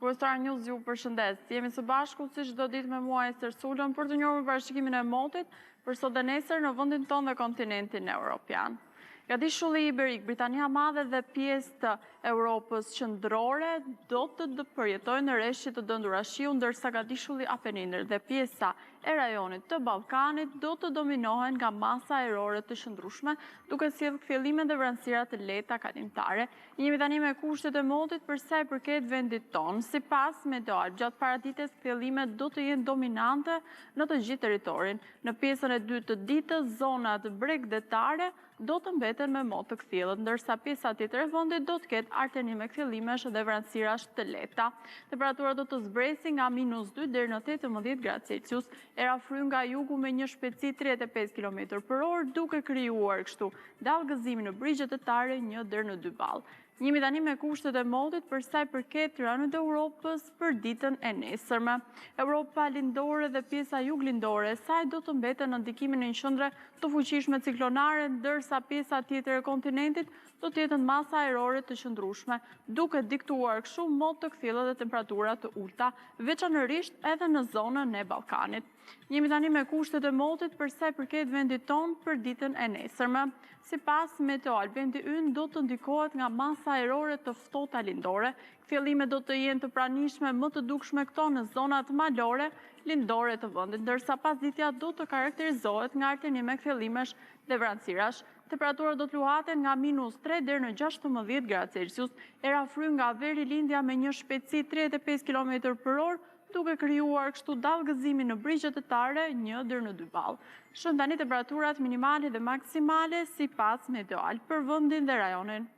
Star News ju përshëndes. Jemi së bashku si çdo ditë me mua Ester Sulën për të njohur parashikimin e motit për sot dhe nesër në vendin tonë dhe kontinentin evropian. Gati Shulli Iberik, Britania Madhe dhe pjesë të Europës qendrore do të përjetojnë në rreshtit të dëndura shiu, ndërsa gati Shulli Apeninër dhe pjesa e rajonit të Ballkanit do të dominohen nga masa ajrore të shndrueshme, duke sjellë kthjellime dhe vranësira të lehta kalimtare. Jemi tani me kushtet e motit për sa i përket vendit tonë. Sipas Meteorologjisë, gjatë paradites kthjellimet do të jenë dominante në të gjithë territorin. Në pjesën e dytë të ditës, zonat bregdetare do të mbeten me motë të kthjellët, ndërsa pjesa tjetër e vendit do të ketë artënime kthjellimesh dhe vranësirash të lehta. Temperatura do të zbresi nga -2 deri në 18 gradë Celsius. Era fryn nga jugu me një shpejtësi 35 km/h, duke krijuar kështu dallgëzimi në brigjet e tare 1 deri në 2 ball. Jemi tani me kushtet e motit për sa i përket rënët e Europës për ditën e nesërme. Europa lindore dhe pjesa juglindore e saj do të mbeten në ndikimin e një qendre të fuqishme ciklonare, ndërsa pjesa tjetër e kontinentit do të jetë në masa ajrore të qëndrueshme, duke diktuar kështu motë të kthjellë dhe temperatura të ulta, veçanërisht edhe në zonën e Ballkanit. Jemi tani me kushtet e motit për sa i përket vendit tonë për ditën e nesërme. Sipas Meteorologjisë, vendi ynë do të ndikohet nga masa ajrore të ftohta lindore. Kthjellimet do të jenë të pranishme më të dukshme këto në zonat malore lindore të vendit, ndërsa pasditja do të karakterizohet nga artënime kthjellimesh dhe vranësirash. Temperatura do të luhaten nga -3 deri në 16 gradë Celsius. Era fryn nga verilindja me një shpejtësi 35 km/h, duke krijuar kështu dallgëzimi në brigjet e tare 1 deri në 2 ball. Shën tani temperaturat minimale dhe maksimale sipas Meteorologjisë për vendin dhe rajonin.